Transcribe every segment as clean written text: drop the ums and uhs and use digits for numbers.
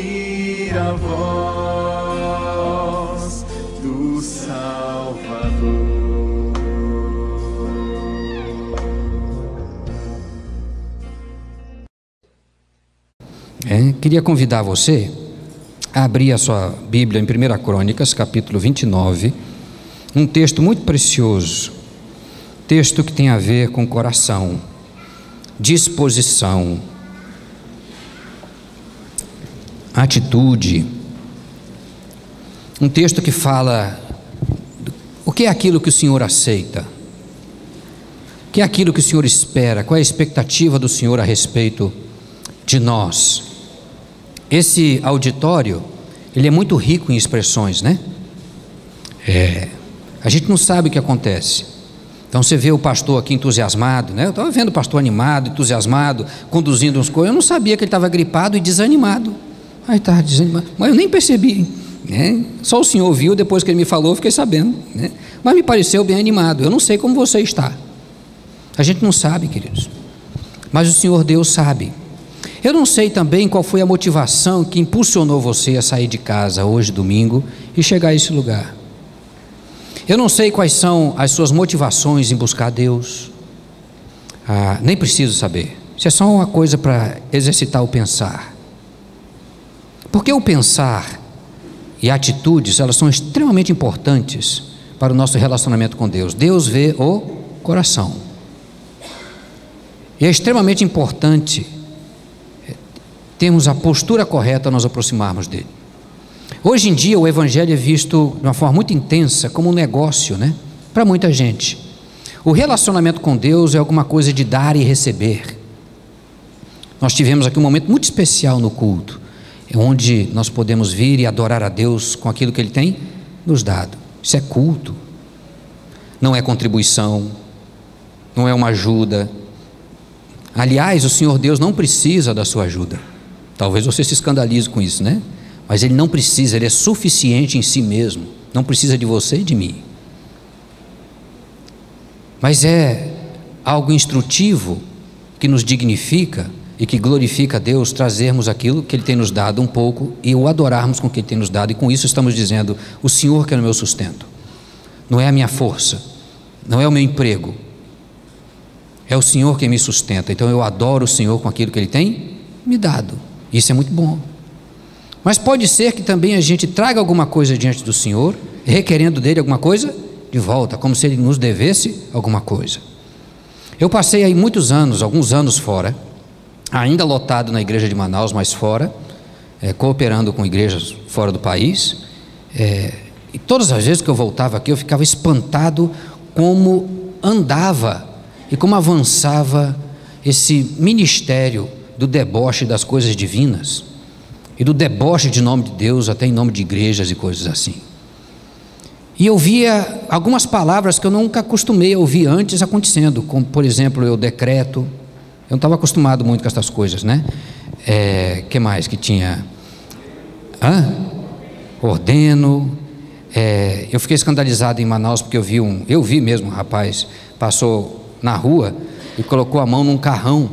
ouvir a voz do Salvador. Queria convidar você a abrir a sua Bíblia em 1 Crônicas, capítulo 29, um texto muito precioso, texto que tem a ver com coração, disposição, atitude, um texto que fala o que é aquilo que o Senhor aceita, o que é aquilo que o Senhor espera, qual é a expectativa do Senhor a respeito de nós. Esse auditório, ele é muito rico em expressões, né? A gente não sabe o que acontece. Então você vê o pastor aqui entusiasmado, né? Eu estava vendo o pastor animado, entusiasmado, conduzindo uns coisas. Eu não sabia que ele estava gripado e desanimado. Aí estava desanimado, mas eu nem percebi, né? Só o Senhor viu, depois que ele me falou, eu fiquei sabendo, né? Mas me pareceu bem animado. Eu não sei como você está. A gente não sabe, queridos, mas o Senhor Deus sabe. Eu não sei também qual foi a motivação que impulsionou você a sair de casa hoje, domingo, e chegar a esse lugar. Eu não sei quais são as suas motivações em buscar Deus. Nem preciso saber. Isso é só uma coisa para exercitar o pensar. Porque o pensar e atitudes, elas são extremamente importantes para o nosso relacionamento com Deus. Deus vê o coração. E é extremamente importante termos a postura correta ao nos aproximarmos dele. Hoje em dia o Evangelho é visto de uma forma muito intensa como um negócio, né? Para muita gente. O relacionamento com Deus é alguma coisa de dar e receber. Nós tivemos aqui um momento muito especial no culto, onde nós podemos vir e adorar a Deus com aquilo que Ele tem nos dado. Isso é culto, não é contribuição, não é uma ajuda. Aliás, o Senhor Deus não precisa da sua ajuda. Talvez você se escandalize com isso, né? Mas Ele não precisa, Ele é suficiente em si mesmo. Não precisa de você e de mim. Mas é algo instrutivo que nos dignifica e que glorifica a Deus, trazermos aquilo que Ele tem nos dado um pouco e o adorarmos com o que Ele tem nos dado. E com isso estamos dizendo: o Senhor que é o meu sustento. Não é a minha força, não é o meu emprego, é o Senhor que me sustenta. Então eu adoro o Senhor com aquilo que Ele tem me dado. Isso é muito bom. Mas pode ser que também a gente traga alguma coisa diante do Senhor, requerendo dele alguma coisa de volta, como se Ele nos devesse alguma coisa. Eu passei aí muitos anos, alguns anos fora, ainda lotado na igreja de Manaus, mas fora, cooperando com igrejas fora do país, e todas as vezes que eu voltava aqui, eu ficava espantado como andava e como avançava esse ministério do deboche das coisas divinas e do deboche de nome de Deus, até em nome de igrejas e coisas assim. E eu via algumas palavras que eu nunca acostumei a ouvir antes acontecendo, como por exemplo, eu decreto. Eu não estava acostumado muito com essas coisas, né? Que mais que tinha? Ordeno. Eu fiquei escandalizado em Manaus porque eu vi mesmo um rapaz, passou na rua e colocou a mão num carrão,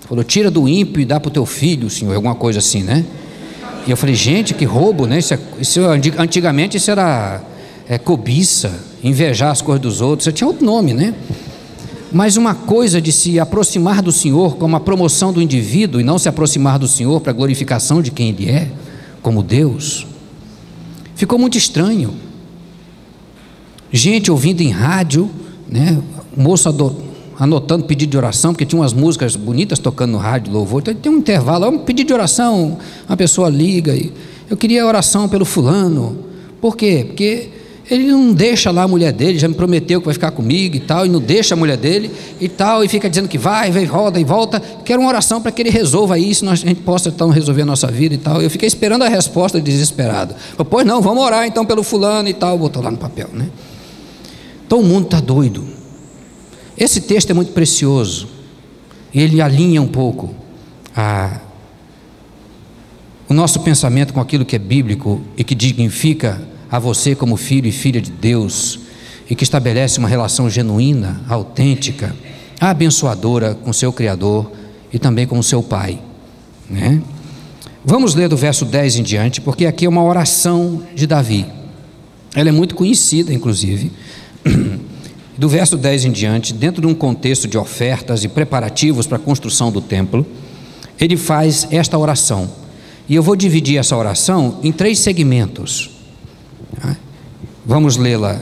falou: tira do ímpio e dá para o teu filho, Senhor, alguma coisa assim, né? E eu falei: gente, que roubo, né? Antigamente isso era cobiça, invejar as coisas dos outros, tinha outro nome, né? Mas uma coisa de se aproximar do Senhor como a promoção do indivíduo e não se aproximar do Senhor para a glorificação de quem Ele é, como Deus, ficou muito estranho. Gente ouvindo em rádio, né? O moço anotando pedido de oração, porque tinha umas músicas bonitas tocando no rádio, louvor. Então tem um intervalo, um pedido de oração, uma pessoa liga e eu queria oração pelo fulano. Por quê? Porque ele não deixa lá a mulher dele, já me prometeu que vai ficar comigo e tal, e não deixa a mulher dele e tal, e fica dizendo que vai, roda e volta. Quero uma oração para que ele resolva isso, a gente possa então resolver a nossa vida e tal. Eu fiquei esperando a resposta desesperado. Pois não, vamos orar então pelo fulano e tal, botou lá no papel, né? Então o mundo está doido. Esse texto é muito precioso, e ele alinha um pouco o nosso pensamento com aquilo que é bíblico e que dignifica a você como filho e filha de Deus, e que estabelece uma relação genuína, autêntica, abençoadora com seu Criador e também com o seu Pai, né? Vamos ler do verso 10 em diante, porque aqui é uma oração de Davi. Ela é muito conhecida, inclusive. Do verso 10 em diante, dentro de um contexto de ofertas e preparativos para a construção do templo, ele faz esta oração. E eu vou dividir essa oração em 3 segmentos. Vamos lê-la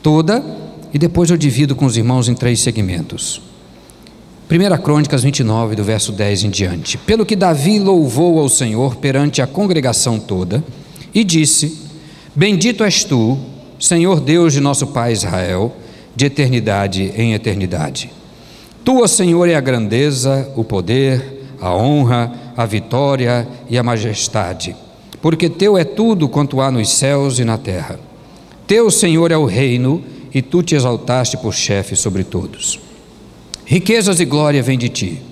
toda e depois eu divido com os irmãos em 3 segmentos. 1 Crônicas 29, do verso 10 em diante. Pelo que Davi louvou ao Senhor perante a congregação toda e disse: Bendito és tu, Senhor Deus de nosso pai Israel, de eternidade em eternidade. Tua, Senhor, é a grandeza, o poder, a honra, a vitória e a majestade, porque teu é tudo quanto há nos céus e na terra. Teu, Senhor, é o reino, e tu te exaltaste por chefe sobre todos. Riquezas e glória vêm de ti.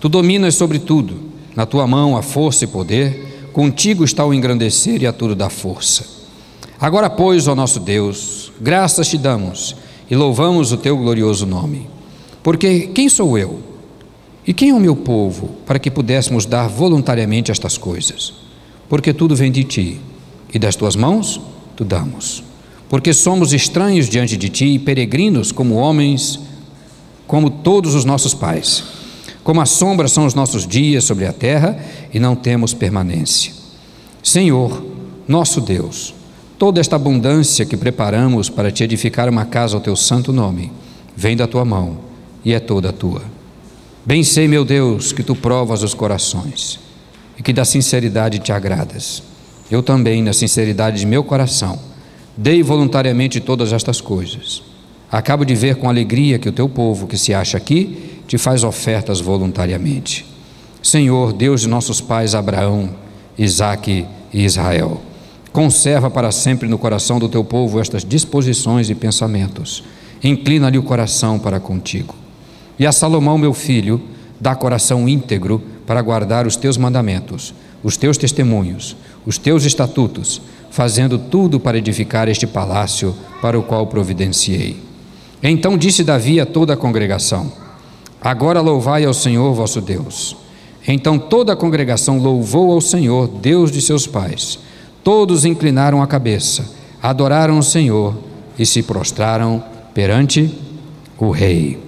Tu dominas sobre tudo. Na tua mão há força e poder. Contigo está o engrandecer e a tudo dá força. Agora, pois, ó nosso Deus, graças te damos e louvamos o teu glorioso nome. Porque quem sou eu? E quem é o meu povo para que pudéssemos dar voluntariamente estas coisas? Porque tudo vem de ti e das tuas mãos tu damos. Porque somos estranhos diante de ti e peregrinos como homens, como todos os nossos pais. Como a sombra são os nossos dias sobre a terra e não temos permanência. Senhor, nosso Deus, toda esta abundância que preparamos para te edificar uma casa ao teu santo nome, vem da tua mão e é toda tua. Bem sei, meu Deus, que tu provas os corações e que da sinceridade te agradas. Eu também, na sinceridade de meu coração, dei voluntariamente todas estas coisas. Acabo de ver com alegria que o teu povo, que se acha aqui, te faz ofertas voluntariamente. Senhor, Deus de nossos pais Abraão, Isaque e Israel, conserva para sempre no coração do teu povo estas disposições e pensamentos. Inclina-lhe o coração para contigo. E a Salomão, meu filho, dá coração íntegro para guardar os teus mandamentos, os teus testemunhos, os teus estatutos, fazendo tudo para edificar este palácio para o qual providenciei. Então disse Davi a toda a congregação: Agora louvai ao Senhor vosso Deus. Então toda a congregação louvou ao Senhor, Deus de seus pais. Todos inclinaram a cabeça, adoraram o Senhor e se prostraram perante o rei.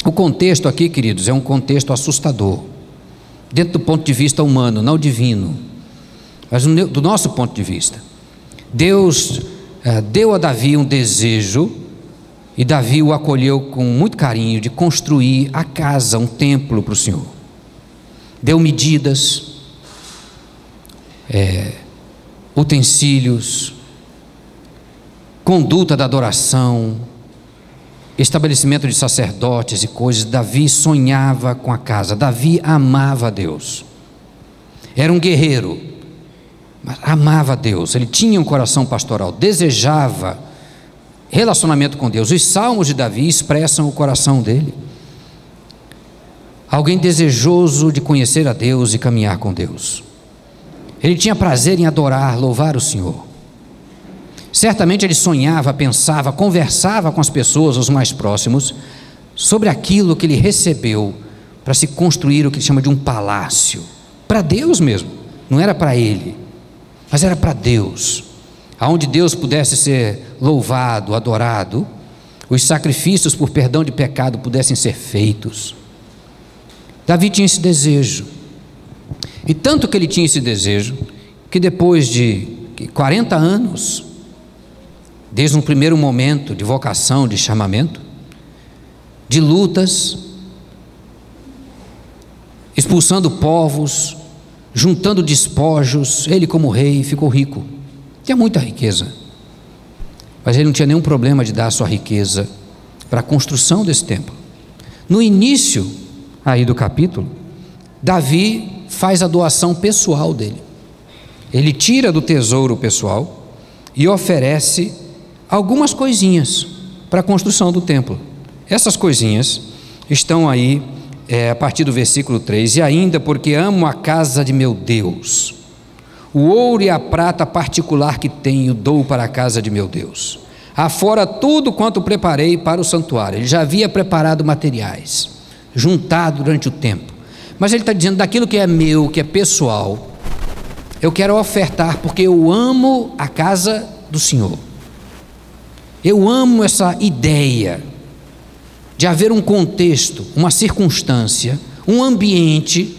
O contexto aqui, queridos, é um contexto assustador, dentro do ponto de vista humano, não divino, mas do nosso ponto de vista. Deus deu a Davi um desejo, e Davi o acolheu com muito carinho, de construir a casa, um templo para o Senhor. Deu medidas, utensílios, conduta da adoração, estabelecimento de sacerdotes e coisas. Davi sonhava com a casa. Davi amava a Deus. Era um guerreiro, mas amava a Deus. Ele tinha um coração pastoral, desejava relacionamento com Deus. Os salmos de Davi expressam o coração dele. Alguém desejoso de conhecer a Deus e caminhar com Deus. Ele tinha prazer em adorar, louvar o Senhor. Certamente ele sonhava, pensava, conversava com as pessoas, os mais próximos, sobre aquilo que ele recebeu para se construir o que ele chama de um palácio. Para Deus mesmo, não era para ele, mas era para Deus. Aonde Deus pudesse ser louvado, adorado, os sacrifícios por perdão de pecado pudessem ser feitos. Davi tinha esse desejo, e tanto que ele tinha esse desejo, que depois de 40 anos, desde um primeiro momento de vocação, de chamamento, de lutas, expulsando povos, juntando despojos, ele como rei ficou rico. Tinha muita riqueza, mas ele não tinha nenhum problema de dar a sua riqueza para a construção desse templo. No início aí do capítulo, Davi faz a doação pessoal dele. Ele tira do tesouro pessoal e oferece algumas coisinhas para a construção do templo. Essas coisinhas estão aí a partir do versículo 3. E ainda porque amo a casa de meu Deus, o ouro e a prata particular que tenho dou para a casa de meu Deus, afora tudo quanto preparei para o santuário. Ele já havia preparado materiais, juntado durante o tempo, mas ele está dizendo: daquilo que é meu, que é pessoal, Eu quero ofertar porque eu amo a casa do Senhor. Eu amo essa ideia de haver um contexto, uma circunstância, um ambiente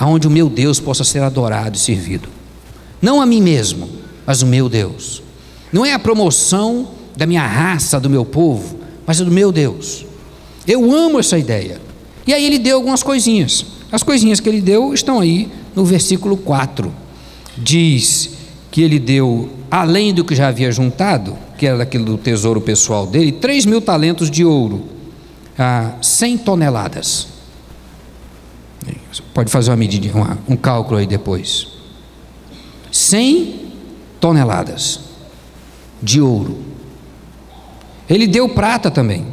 onde o meu Deus possa ser adorado e servido. Não a mim mesmo, mas o meu Deus. Não é a promoção da minha raça, do meu povo, mas é do meu Deus. Eu amo essa ideia. E aí ele deu algumas coisinhas. As coisinhas que ele deu estão aí no versículo 4. Diz que ele deu, além do que já havia juntado, que era daquilo do tesouro pessoal dele, 3.000 talentos de ouro, 100 toneladas. Você pode fazer uma medida, um cálculo aí depois. 100 toneladas de ouro. Ele deu prata também,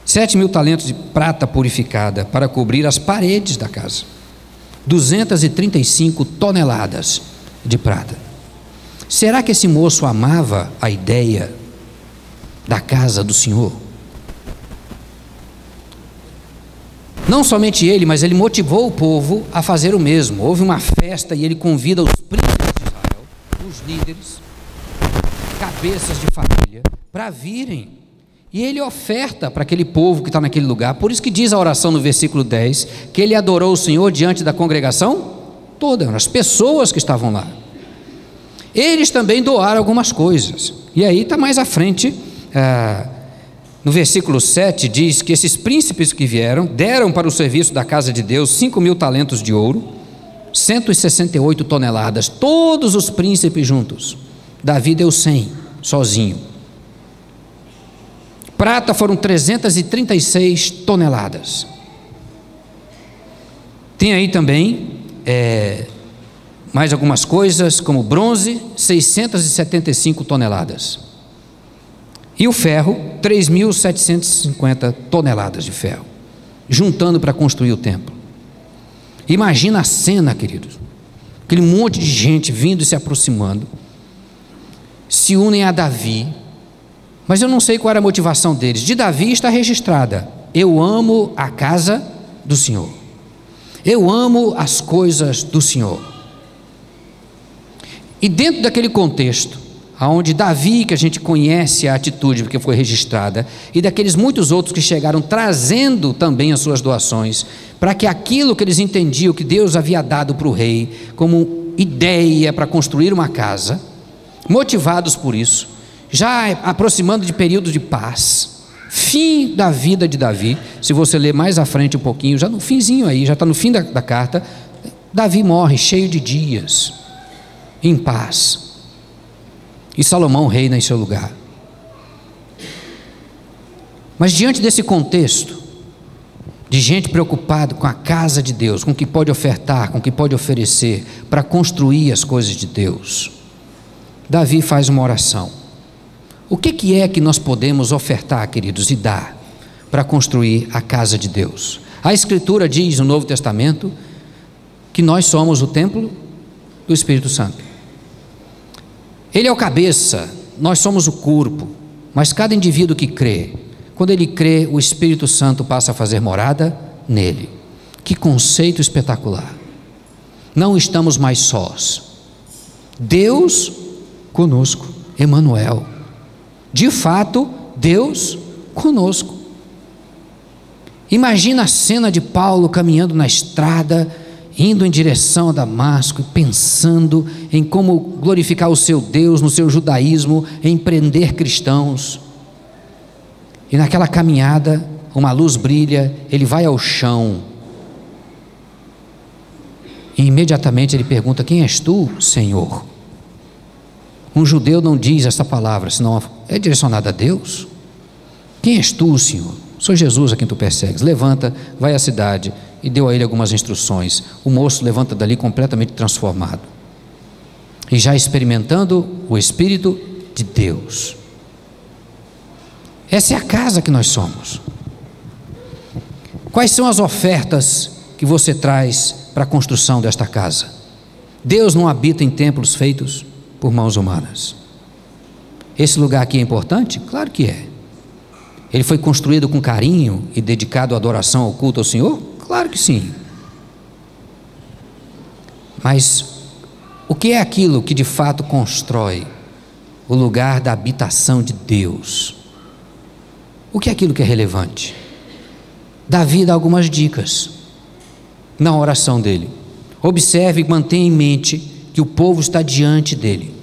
7.000 talentos de prata purificada para cobrir as paredes da casa, 235 toneladas de prata. Será que esse moço amava a ideia da casa do Senhor? Não somente ele, mas ele motivou o povo a fazer o mesmo. Houve uma festa e ele convida os príncipes de Israel, os líderes, cabeças de família, para virem. E ele oferta para aquele povo que está naquele lugar. Por isso que diz a oração no versículo 10, que ele adorou o Senhor diante da congregação toda, as pessoas que estavam lá. Eles também doaram algumas coisas. E aí está mais à frente, no versículo 7 diz que esses príncipes que vieram, deram para o serviço da casa de Deus 5.000 talentos de ouro, 168 toneladas, todos os príncipes juntos. Davi deu 100, sozinho. Prata foram 336 toneladas. Tem aí também mais algumas coisas, como bronze, 675 toneladas. E o ferro, 3.750 toneladas de ferro, juntando para construir o templo. Imagina a cena, queridos. Aquele monte de gente vindo e se aproximando, se unem a Davi, mas eu não sei qual era a motivação deles. De Davi está registrada: eu amo a casa do Senhor, eu amo as coisas do Senhor. E dentro daquele contexto, onde Davi, que a gente conhece a atitude porque foi registrada, e daqueles muitos outros que chegaram trazendo também as suas doações, para que aquilo que eles entendiam que Deus havia dado para o rei como ideia para construir uma casa, motivados por isso, já aproximando de período de paz, fim da vida de Davi. Se você ler mais à frente um pouquinho, já no finzinho aí, já está no fim da carta, Davi morre cheio de dias, em paz, e Salomão reina em seu lugar. Mas diante desse contexto de gente preocupada com a casa de Deus, com o que pode ofertar, com o que pode oferecer para construir as coisas de Deus, Davi faz uma oração. O que é que nós podemos ofertar, queridos, e dar para construir a casa de Deus? A Escritura diz no Novo Testamento que nós somos o templo do Espírito Santo. Ele é o cabeça, nós somos o corpo, mas cada indivíduo que crê, quando ele crê, o Espírito Santo passa a fazer morada nele. Que conceito espetacular! Não estamos mais sós. Deus conosco, Emanuel. De fato, Deus conosco. Imagina a cena de Paulo caminhando na estrada, indo em direção a Damasco, pensando em como glorificar o seu Deus no seu judaísmo, em prender cristãos. E naquela caminhada, uma luz brilha, ele vai ao chão. E imediatamente ele pergunta: quem és tu, Senhor? Um judeu não diz essa palavra, senão é direcionada a Deus. Quem és tu, Senhor? Sou Jesus a quem tu persegues. Levanta, vai à cidade. E deu a ele algumas instruções. O moço levanta dali completamente transformado, e já experimentando o Espírito de Deus. Essa é a casa que nós somos. Quais são as ofertas que você traz para a construção desta casa? Deus não habita em templos feitos por mãos humanas. Esse lugar aqui é importante? Claro que é. Ele foi construído com carinho e dedicado à adoração, ao culto ao Senhor? Claro que sim. Mas O que é aquilo que de fato constrói o lugar da habitação de Deus? O que é aquilo que é relevante? Davi dá algumas dicas na oração dele. Observe e mantenha em mente que o povo está diante dele.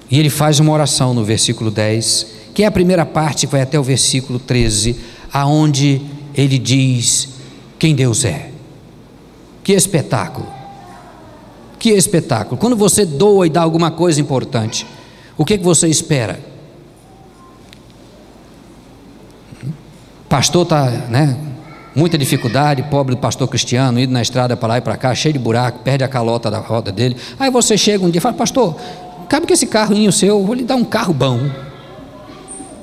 E ele faz uma oração no versículo 10, que é a primeira parte que vai até o versículo 13, aonde ele diz quem Deus é. Que espetáculo! Que espetáculo! Quando você doa e dá alguma coisa importante, o que você espera? Pastor está, muita dificuldade, pobre do pastor Cristiano, indo na estrada para lá e para cá, cheio de buraco, perde a calota da roda dele. Aí você chega um dia e fala: pastor, cabe que esse carrinho seu, vou lhe dar um carro bom.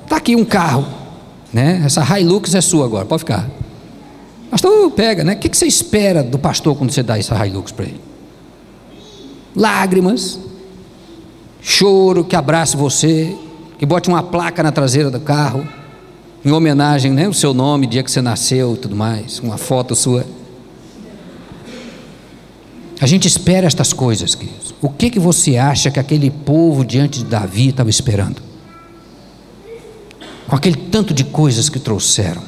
Está aqui um carro, essa Hilux é sua agora, pode ficar. Pastor, pega, O que você espera do pastor quando você dá essa Hilux para ele? Lágrimas, choro, que abrace você, que bote uma placa na traseira do carro, em homenagem, o seu nome, dia que você nasceu e tudo mais, uma foto sua. A gente espera estas coisas, queridos. O que você acha que aquele povo diante de Davi estava esperando? Com aquele tanto de coisas que trouxeram.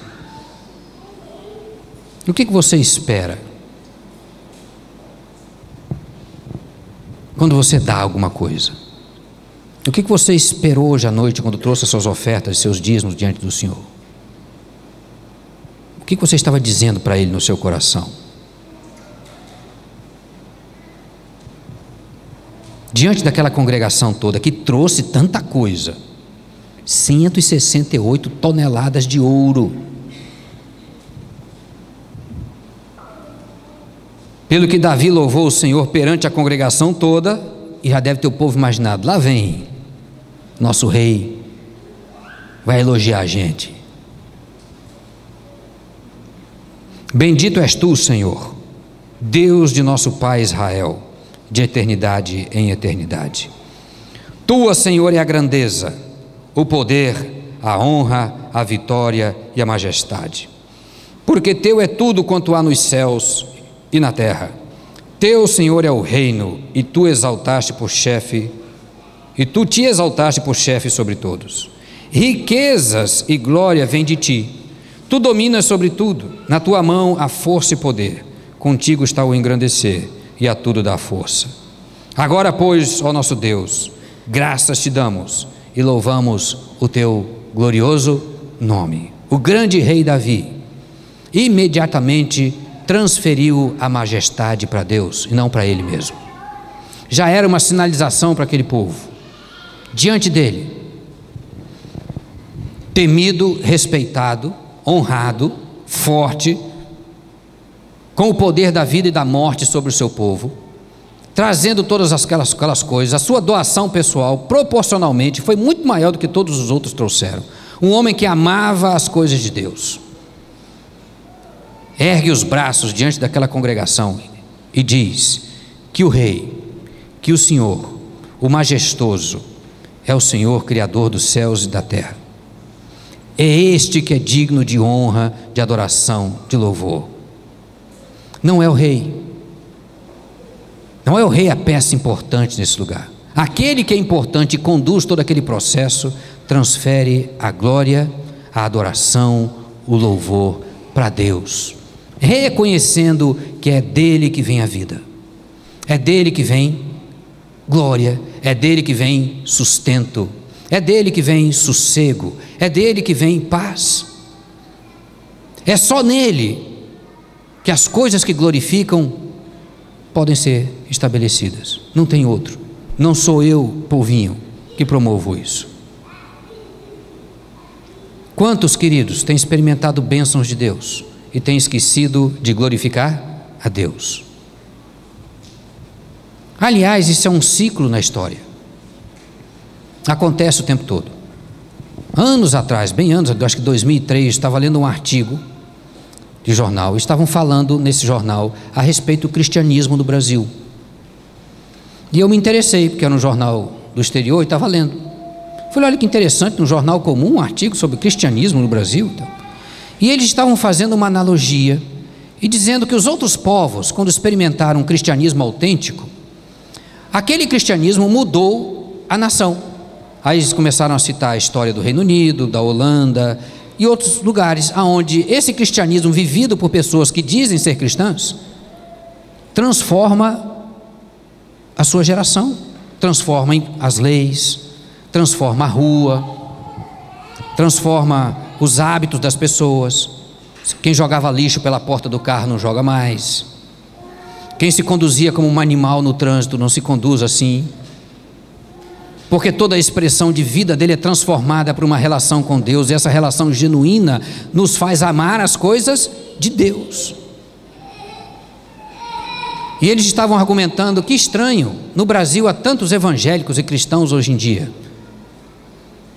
O que você espera quando você dá alguma coisa? O que você esperou hoje à noite quando trouxe as suas ofertas, seus dízimos diante do Senhor? O que você estava dizendo para Ele no seu coração? Diante daquela congregação toda que trouxe tanta coisa, 168 toneladas de ouro. Pelo que Davi louvou o Senhor perante a congregação toda, e já deve ter o povo imaginado: lá vem nosso rei, vai elogiar a gente. Bendito és tu, Senhor, Deus de nosso pai Israel, de eternidade em eternidade. Tua, Senhor, é a grandeza, o poder, a honra, a vitória e a majestade. Porque teu é tudo quanto há nos céus e na terra. Teu, Senhor, é o reino, e tu exaltaste por chefe, e tu te exaltaste por chefe sobre todos. Riquezas e glória vêm de ti. Tu dominas sobre tudo. Na tua mão há força e poder. Contigo está o engrandecer, e a tudo dá força. Agora, pois, ó nosso Deus, graças te damos e louvamos o teu glorioso nome. O grande rei Davi imediatamente transferiu a majestade para Deus e não para ele mesmo. Já era uma sinalização para aquele povo. Diante dele, temido, respeitado, honrado, forte, com o poder da vida e da morte sobre o seu povo, trazendo todas aquelas coisas. A sua doação pessoal, proporcionalmente, foi muito maior do que todos os outros trouxeram. Um homem que amava as coisas de Deus. Ergue os braços diante daquela congregação e diz que o Rei, que o Senhor, o majestoso, é o Senhor Criador dos céus e da terra. É este que é digno de honra, de adoração, de louvor. Não é o rei. Não é o rei a peça importante nesse lugar. Aquele que é importante e conduz todo aquele processo, transfere a glória, a adoração, o louvor para Deus, reconhecendo que é dele que vem a vida, é dele que vem glória, é dele que vem sustento, é dele que vem sossego, é dele que vem paz. É só nele que as coisas que glorificam podem ser estabelecidas. Não tem outro. Não sou eu, povinho, que promovo isso. Quantos, queridos, têm experimentado bênçãos de Deus e têm esquecido de glorificar a Deus? Aliás, isso é um ciclo na história. Acontece o tempo todo. Anos atrás, bem anos, acho que 2003, estava lendo um artigo de jornal. Estavam falando nesse jornal a respeito do cristianismo no Brasil. E eu me interessei, porque era um jornal do exterior e estava lendo. Falei, olha que interessante, num jornal comum, um artigo sobre cristianismo no Brasil. E eles estavam fazendo uma analogia e dizendo que os outros povos, quando experimentaram um cristianismo autêntico, Aquele cristianismo mudou a nação. Aí eles começaram a citar a história do Reino Unido, da Holanda e outros lugares onde esse cristianismo vivido por pessoas que dizem ser cristãs transforma a sua geração, transforma as leis, transforma a rua, transforma os hábitos das pessoas. Quem jogava lixo pela porta do carro não joga mais. Quem se conduzia como um animal no trânsito não se conduz assim, porque toda a expressão de vida dele é transformada por uma relação com Deus, e essa relação genuína nos faz amar as coisas de Deus. E eles estavam argumentando: que estranho, no Brasil há tantos evangélicos e cristãos hoje em dia,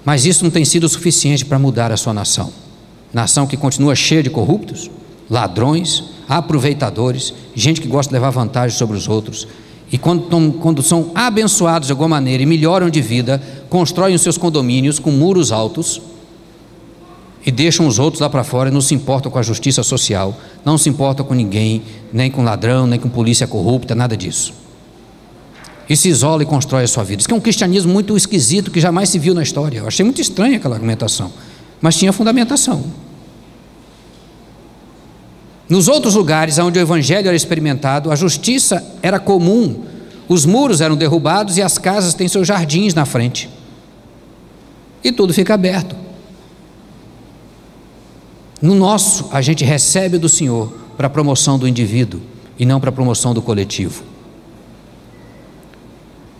mas isso não tem sido suficiente para mudar a sua nação. Nação que continua cheia de corruptos, ladrões, aproveitadores, gente que gosta de levar vantagem sobre os outros. E quando são abençoados de alguma maneira e melhoram de vida, constroem os seus condomínios com muros altos e deixam os outros lá para fora e não se importam com a justiça social, não se importam com ninguém, nem com ladrão, nem com polícia corrupta, nada disso. E se isola e constrói a sua vida. Isso que é um cristianismo muito esquisito que jamais se viu na história. Eu achei muito estranha aquela argumentação, mas tinha fundamentação. Nos outros lugares onde o evangelho era experimentado, a justiça era comum, os muros eram derrubados e as casas têm seus jardins na frente, e tudo fica aberto. No nosso, a gente recebe do Senhor para a promoção do indivíduo e não para a promoção do coletivo.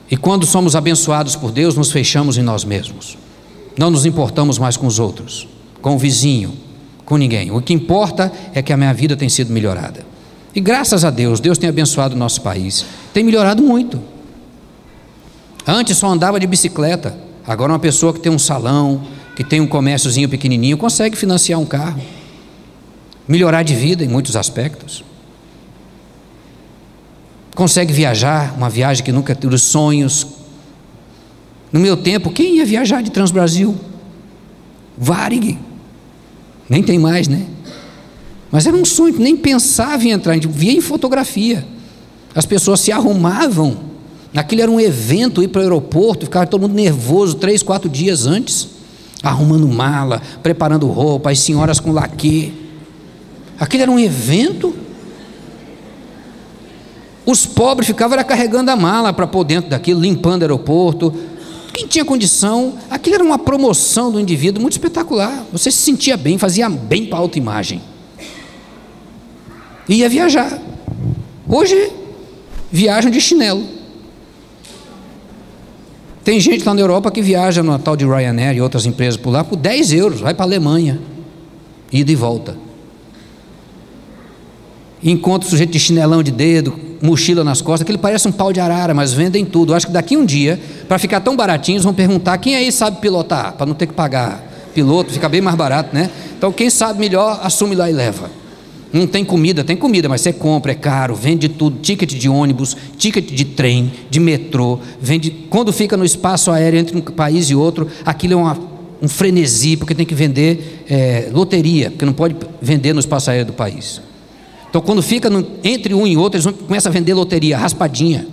E quando somos abençoados por Deus, nos fechamos em nós mesmos, não nos importamos mais com os outros, com o vizinho, com ninguém. O que importa é que a minha vida tem sido melhorada. E graças a Deus, Deus tem abençoado o nosso país, tem melhorado muito. Antes só andava de bicicleta, agora uma pessoa que tem um salão, que tem um comérciozinho pequenininho, consegue financiar um carro, melhorar de vida em muitos aspectos, consegue viajar, uma viagem que nunca teve, os sonhos. No meu tempo, quem ia viajar de Transbrasil? Varig, nem tem mais, né? Mas era um sonho que nem pensava em entrar, a gente via em fotografia. As pessoas se arrumavam, aquilo era um evento, ir para o aeroporto, ficava todo mundo nervoso 3, 4 dias antes, arrumando mala, preparando roupa, as senhoras com laquê. Aquilo era um evento. Os pobres ficavam carregando a mala para pôr dentro daquilo, limpando o aeroporto. Quem tinha condição, aquilo era uma promoção do indivíduo muito espetacular. Você se sentia bem, fazia bem para a autoimagem. Ia viajar. Hoje, viajam de chinelo. Tem gente lá na Europa que viaja no tal de Ryanair e outras empresas por lá por 10 euros, vai para a Alemanha, ida e volta. Encontra o sujeito de chinelão de dedo, mochila nas costas, aquele parece um pau de arara, mas vendem tudo. Acho que daqui um dia, para ficar tão baratinho, eles vão perguntar: quem aí sabe pilotar? Para não ter que pagar piloto, fica bem mais barato, né? Então quem sabe melhor, assume lá e leva. Não tem comida, mas você compra, é caro, vende tudo, ticket de ônibus, ticket de trem, de metrô, vende. Quando fica no espaço aéreo entre um país e outro, aquilo é um frenesi, porque tem que vender loteria, porque não pode vender no espaço aéreo do país. Então quando fica entre um e outro, eles começam a vender loteria, raspadinha.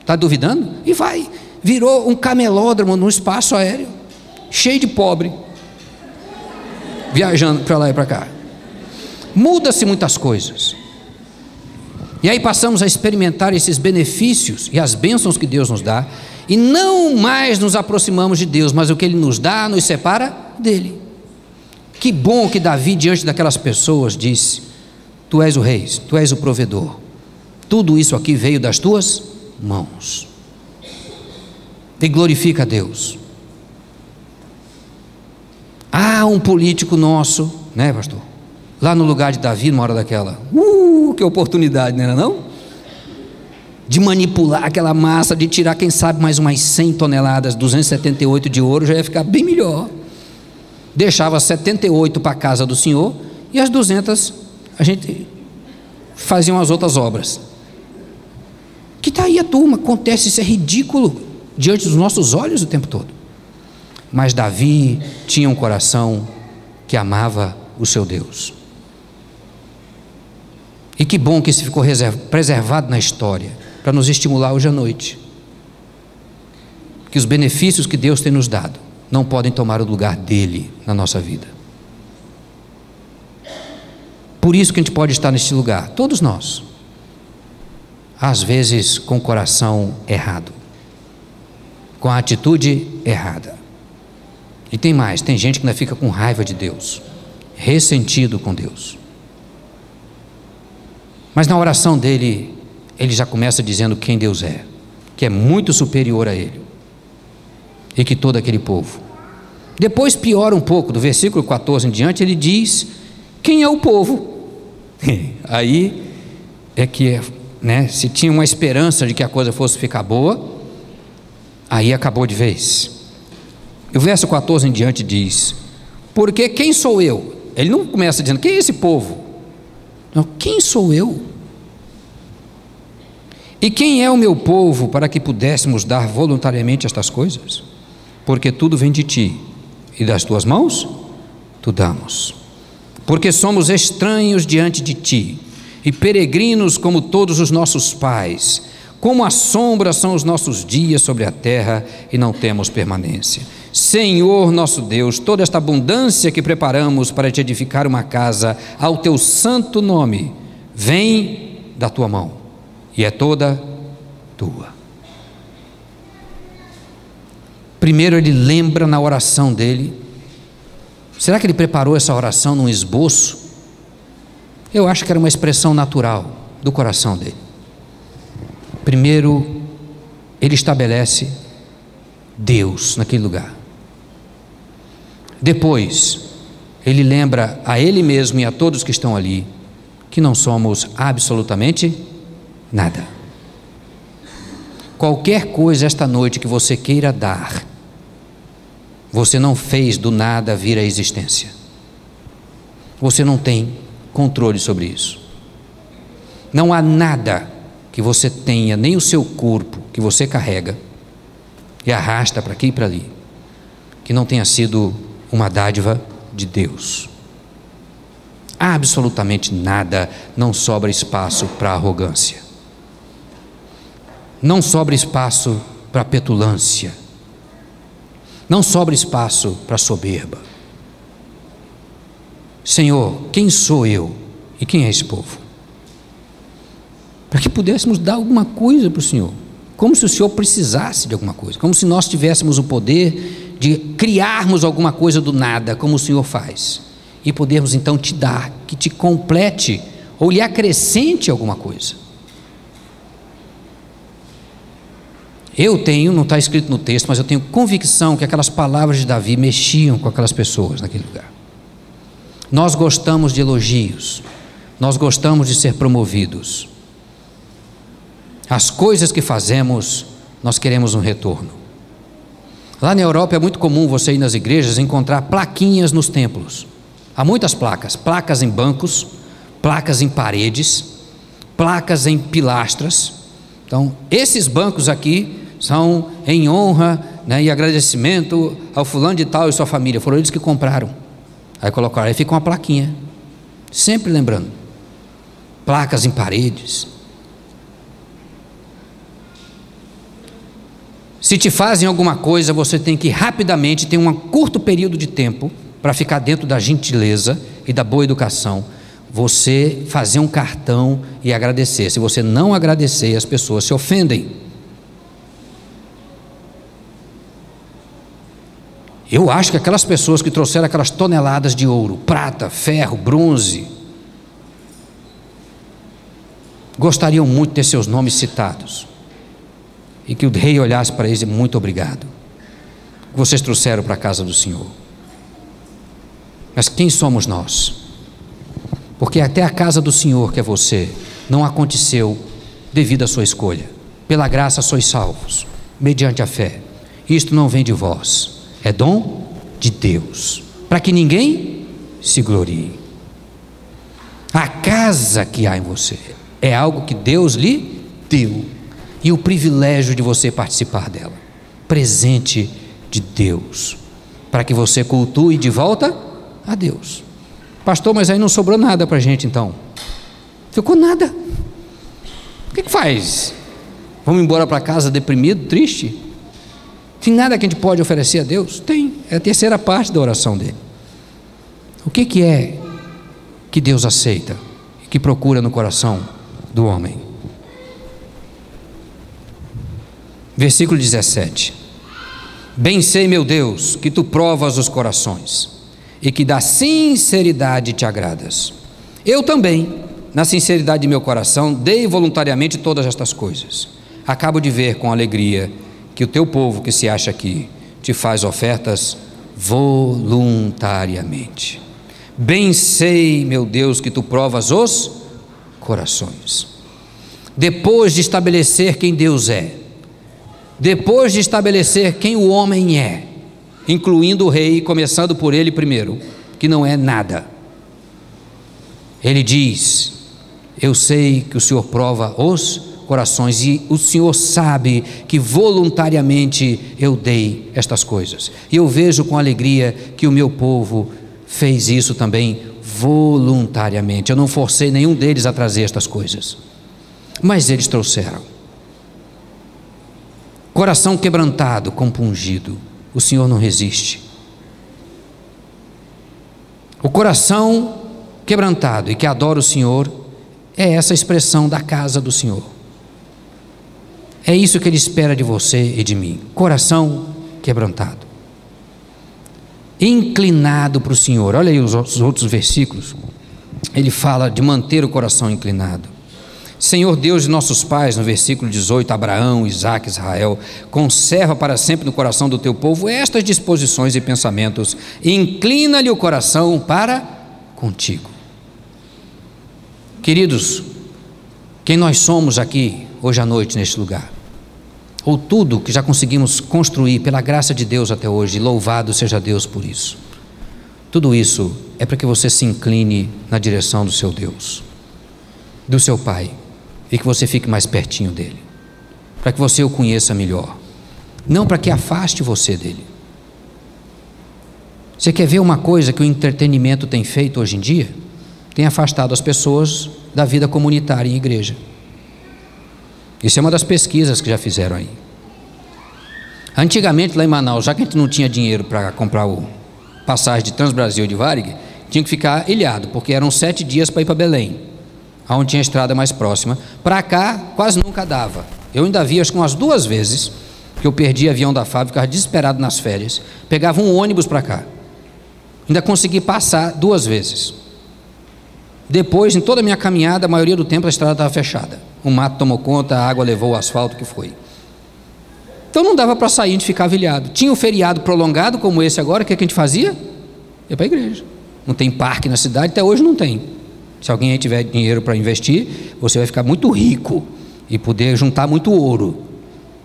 Está duvidando? E vai, virou um camelódromo no espaço aéreo, cheio de pobre, viajando para lá e para cá. Muda-se muitas coisas. E aí passamos a experimentar esses benefícios e as bênçãos que Deus nos dá, e não mais nos aproximamos de Deus, mas o que Ele nos dá nos separa dEle. Que bom que Davi, diante daquelas pessoas, disse: Tu és o rei, Tu és o provedor, tudo isso aqui veio das Tuas mãos. E glorifica a Deus. Há um político nosso, né, pastor? Lá no lugar de Davi, numa hora daquela, que oportunidade, não era não? De manipular aquela massa, de tirar, quem sabe, mais umas 100 toneladas, 278 de ouro, já ia ficar bem melhor. Deixava 78 para a casa do Senhor, e as 200 a gente fazia as outras obras. Que está aí a turma, acontece, isso é ridículo diante dos nossos olhos o tempo todo. Mas Davi tinha um coração que amava o seu Deus. E que bom que isso ficou preservado na história, para nos estimular hoje à noite. que os benefícios que Deus tem nos dado não podem tomar o lugar dele na nossa vida. Por isso que a gente pode estar neste lugar, todos nós, às vezes com o coração errado, com a atitude errada. E tem mais, tem gente que ainda fica com raiva de Deus, ressentido com Deus. Mas na oração dele, ele já começa dizendo quem Deus é, que é muito superior a ele e que todo aquele povo. Depois piora um pouco, do versículo 14 em diante, ele diz quem é o povo. Aí é que, se tinha uma esperança de que a coisa fosse ficar boa, aí acabou de vez. O verso 14 em diante diz: porque quem sou eu? Ele não começa dizendo quem é esse povo, não, quem sou eu? E quem é o meu povo para que pudéssemos dar voluntariamente estas coisas? Porque tudo vem de ti, e das tuas mãos tu damos. Porque somos estranhos diante de ti, e peregrinos como todos os nossos pais. Como a sombra são os nossos dias sobre a terra, e não temos permanência. Senhor nosso Deus, toda esta abundância que preparamos para te edificar uma casa ao teu santo nome, vem da tua mão, e é toda tua. Primeiro ele lembra na oração dele. Será que ele preparou essa oração num esboço? Eu acho que era uma expressão natural do coração dele. Primeiro, ele estabelece Deus naquele lugar. Depois, ele lembra a ele mesmo e a todos que estão ali que não somos absolutamente nada. Qualquer coisa esta noite que você queira dar, você não fez do nada vir à existência. Você não tem controle sobre isso. Não há nada que você tenha, nem o seu corpo que você carrega e arrasta para aqui e para ali, que não tenha sido uma dádiva de Deus. Absolutamente nada. Não sobra espaço para arrogância, não sobra espaço para petulância, não sobra espaço para soberba. Senhor, quem sou eu e quem é esse povo? Para que pudéssemos dar alguma coisa para o Senhor, como se o Senhor precisasse de alguma coisa, como se nós tivéssemos o poder de criarmos alguma coisa do nada, como o Senhor faz, e podermos então te dar, que te complete ou lhe acrescente alguma coisa. Eu tenho, não está escrito no texto, mas eu tenho convicção que aquelas palavras de Davi mexiam com aquelas pessoas naquele lugar. Nós gostamos de elogios, nós gostamos de ser promovidos. As coisas que fazemos, nós queremos um retorno. Lá na Europa é muito comum você ir nas igrejas e encontrar plaquinhas nos templos. Há muitas placas, placas em bancos, placas em paredes, placas em pilastras. Então, esses bancos aqui são em honra, e agradecimento ao fulano de tal e sua família, foram eles que compraram. Aí colocaram, aí fica uma plaquinha, sempre lembrando. Placas em paredes. Se te fazem alguma coisa, você tem que rapidamente, ter um curto período de tempo para ficar dentro da gentileza e da boa educação, você fazer um cartão e agradecer. Se você não agradecer, as pessoas se ofendem. Eu acho que aquelas pessoas que trouxeram aquelas toneladas de ouro, prata, ferro, bronze, gostariam muito de ter seus nomes citados, e que o rei olhasse para eles e muito obrigado, que vocês trouxeram para a casa do Senhor. Mas quem somos nós? Porque até a casa do Senhor, que é você, não aconteceu devido à sua escolha. Pela graça sois salvos, mediante a fé. Isto não vem de vós, é dom de Deus, para que ninguém se glorie. A casa que há em você é algo que Deus lhe deu, e o privilégio de você participar dela, presente de Deus, para que você cultue de volta a Deus. Pastor, mas aí não sobrou nada para a gente então. Ficou nada. O que faz? Vamos embora para casa deprimido, triste? Tem nada que a gente pode oferecer a Deus? Tem, é a terceira parte da oração dele. O que é que Deus aceita e que procura no coração do homem? Versículo 17: Bem sei, meu Deus, que tu provas os corações e que da sinceridade te agradas. Eu também, na sinceridade de meu coração, dei voluntariamente todas estas coisas. Acabo de ver com alegria que o teu povo que se acha aqui te faz ofertas voluntariamente. Bem sei, meu Deus, que tu provas os corações. Depois de estabelecer quem Deus é, depois de estabelecer quem o homem é, incluindo o rei, começando por ele primeiro, que não é nada, ele diz: eu sei que o Senhor prova os corações e o Senhor sabe que voluntariamente eu dei estas coisas. E eu vejo com alegria que o meu povo fez isso também voluntariamente. Eu não forcei nenhum deles a trazer estas coisas, mas eles trouxeram. Coração quebrantado, compungido, o Senhor não resiste. O coração quebrantado e que adora o Senhor é essa expressão da casa do Senhor. É isso que Ele espera de você e de mim. Coração quebrantado, inclinado para o Senhor. Olha aí os outros versículos. Ele fala de manter o coração inclinado. Senhor Deus de nossos pais, no versículo 18, Abraão, Isaque, Israel, conserva para sempre no coração do teu povo estas disposições e pensamentos, e inclina-lhe o coração para contigo. Queridos, quem nós somos aqui hoje à noite neste lugar, ou tudo que já conseguimos construir pela graça de Deus até hoje, louvado seja Deus por isso, tudo isso é para que você se incline na direção do seu Deus, do seu Pai, e que você fique mais pertinho dele, para que você o conheça melhor, não para que afaste você dele. Você quer ver uma coisa que o entretenimento tem feito hoje em dia? Tem afastado as pessoas da vida comunitária em igreja. Isso é uma das pesquisas que já fizeram aí. Antigamente lá em Manaus, já que a gente não tinha dinheiro para comprar o passagem de Transbrasil de Varig, tinha que ficar ilhado, porque eram 7 dias para ir para Belém, onde tinha a estrada mais próxima. Para cá quase nunca dava. Eu ainda vi, acho que umas 2 vezes que eu perdi avião da fábrica, ficava desesperado nas férias, pegava um ônibus para cá, ainda consegui passar 2 vezes. Depois, em toda a minha caminhada, a maioria do tempo a estrada estava fechada, o mato tomou conta, a água levou o asfalto que foi. Então não dava para sair, a gente ficava ilhado. Tinha um feriado prolongado como esse agora, o que a gente fazia? Ia para a igreja. Não tem parque na cidade, até hoje não tem. Se alguém aí tiver dinheiro para investir, você vai ficar muito rico e poder juntar muito ouro,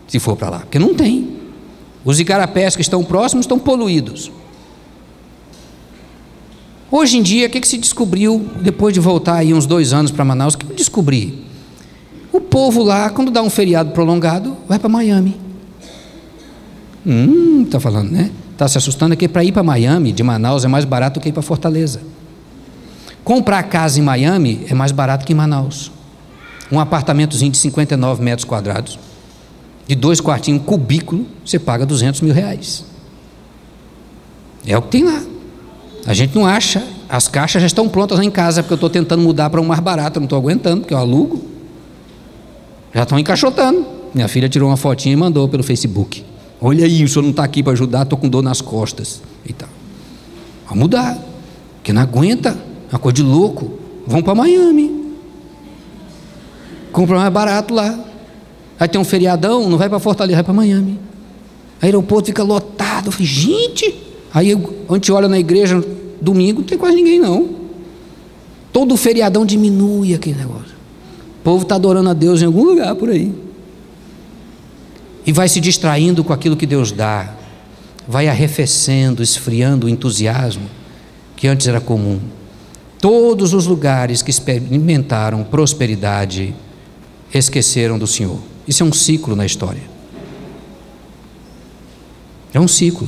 se for para lá, porque não tem. Os igarapés que estão próximos estão poluídos. Hoje em dia, o que se descobriu, depois de voltar aí uns 2 anos para Manaus, o que eu descobri? O povo lá, quando dá um feriado prolongado, vai para Miami. Está falando, né? Está se assustando aqui. Para ir para Miami, de Manaus, é mais barato do que ir para Fortaleza. Comprar casa em Miami é mais barato que em Manaus. Um apartamentozinho de 59 metros quadrados, de 2 quartinhos, cubículo, você paga R$200 mil. É o que tem lá. A gente não acha, as caixas já estão prontas lá em casa, porque eu estou tentando mudar para um mais barato, eu não estou aguentando, porque eu alugo. Já estão encaixotando. Minha filha tirou uma fotinha e mandou pelo Facebook. Olha aí, o senhor não está aqui para ajudar, estou com dor nas costas e tal. Vamos mudar, porque não aguenta, é uma coisa de louco. Vão para Miami, compra mais barato lá. Aí tem um feriadão, não vai para Fortaleza, vai para Miami. O aeroporto fica lotado. Eu falei, gente, aí a gente olha na igreja domingo, não tem quase ninguém não. Todo feriadão diminui aquele negócio. O povo está adorando a Deus em algum lugar por aí. E vai se distraindo com aquilo que Deus dá. Vai arrefecendo, esfriando o entusiasmo que antes era comum. Todos os lugares que experimentaram prosperidade esqueceram do Senhor. Isso é um ciclo na história. É um ciclo.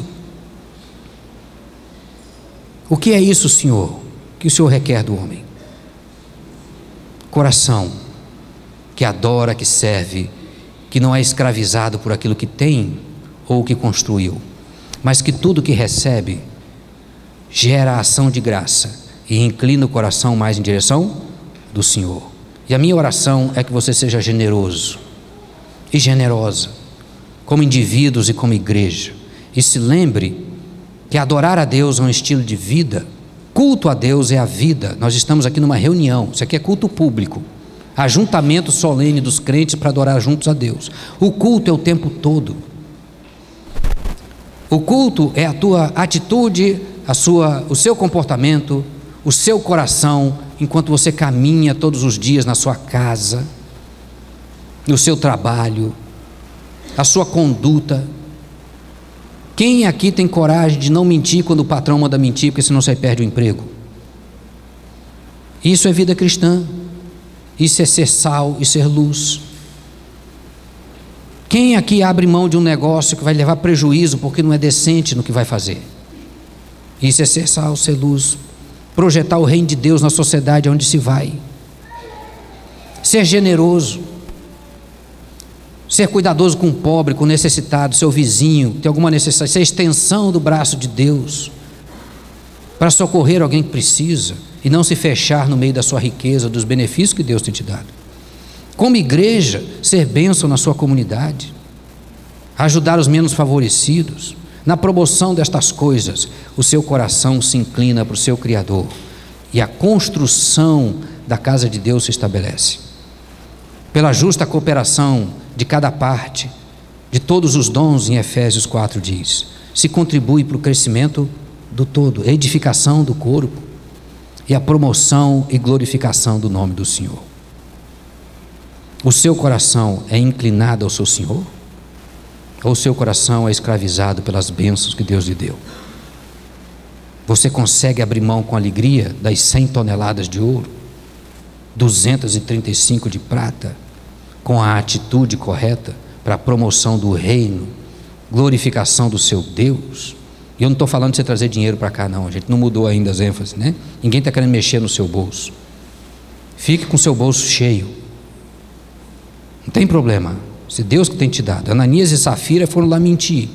O que é isso, Senhor? Que o Senhor requer do homem? Coração que adora, que serve, que não é escravizado por aquilo que tem ou o que construiu, mas que tudo que recebe gera ação de graça e inclina o coração mais em direção do Senhor. E a minha oração é que você seja generoso e generosa, como indivíduos e como igreja, e se lembre que adorar a Deus é um estilo de vida. Culto a Deus é a vida. Nós estamos aqui numa reunião, isso aqui é culto público, ajuntamento solene dos crentes para adorar juntos a Deus. O culto é o tempo todo. O culto é a tua atitude, o seu comportamento, o seu coração, enquanto você caminha todos os dias na sua casa, no seu trabalho, a sua conduta. Quem aqui tem coragem de não mentir quando o patrão manda mentir, porque senão você perde o emprego? Isso é vida cristã. Isso é ser sal e ser luz. Quem aqui abre mão de um negócio que vai levar prejuízo porque não é decente no que vai fazer? Isso é ser sal, ser luz. Projetar o reino de Deus na sociedade onde se vai. Ser generoso. Ser cuidadoso com o pobre, com o necessitado, seu vizinho, ter alguma necessidade, ser extensão do braço de Deus para socorrer alguém que precisa e não se fechar no meio da sua riqueza, dos benefícios que Deus tem te dado. Como igreja, ser bênção na sua comunidade, ajudar os menos favorecidos. Na promoção destas coisas, o seu coração se inclina para o seu Criador e a construção da casa de Deus se estabelece. Pela justa cooperação de cada parte, de todos os dons, em Efésios 4 diz, se contribui para o crescimento do todo, a edificação do corpo e a promoção e glorificação do nome do Senhor. O seu coração é inclinado ao seu Senhor? Ou o seu coração é escravizado pelas bênçãos que Deus lhe deu? Você consegue abrir mão com alegria das 100 toneladas de ouro, 235 de prata, com a atitude correta para a promoção do reino, glorificação do seu Deus? E eu não estou falando de você trazer dinheiro para cá não, a gente não mudou ainda as ênfases, né? Ninguém está querendo mexer no seu bolso. Fique com o seu bolso cheio, não tem problema, se Deus que tem te dado. Ananias e Safira foram lá mentir.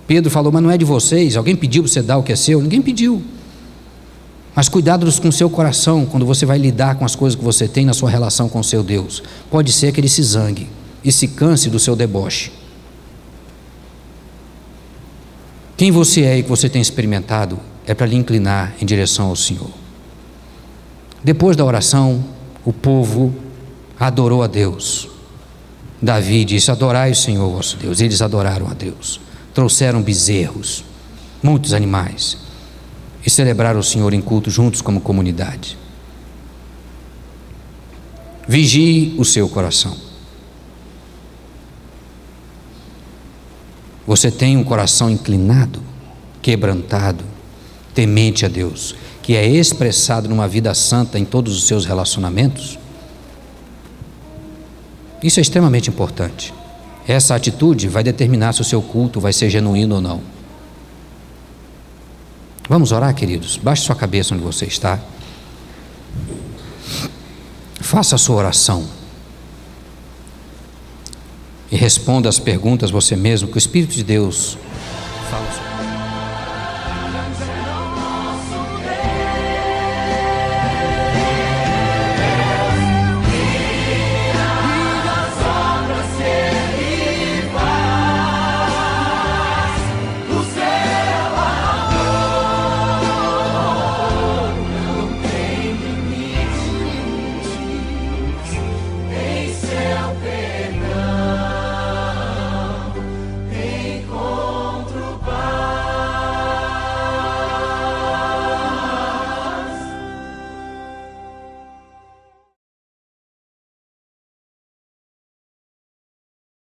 Pedro falou, mas não é de vocês, alguém pediu para você dar o que é seu? Ninguém pediu. Mas cuidado com o seu coração quando você vai lidar com as coisas que você tem na sua relação com o seu Deus. Pode ser que ele se zangue e se canse do seu deboche. Quem você é e que você tem experimentado é para lhe inclinar em direção ao Senhor. Depois da oração, o povo adorou a Deus. Davi disse, adorai o Senhor vosso Deus. Eles adoraram a Deus, trouxeram bezerros, muitos animais, e celebraram o Senhor em culto juntos como comunidade. Vigie o seu coração. Você tem um coração inclinado, quebrantado, temente a Deus, que é expressado numa vida santa em todos os seus relacionamentos? Isso é extremamente importante. Essa atitude vai determinar se o seu culto vai ser genuíno ou não. Vamos orar, queridos? Baixe sua cabeça onde você está. Faça a sua oração. E responda as perguntas você mesmo, que o Espírito de Deus fala sobre.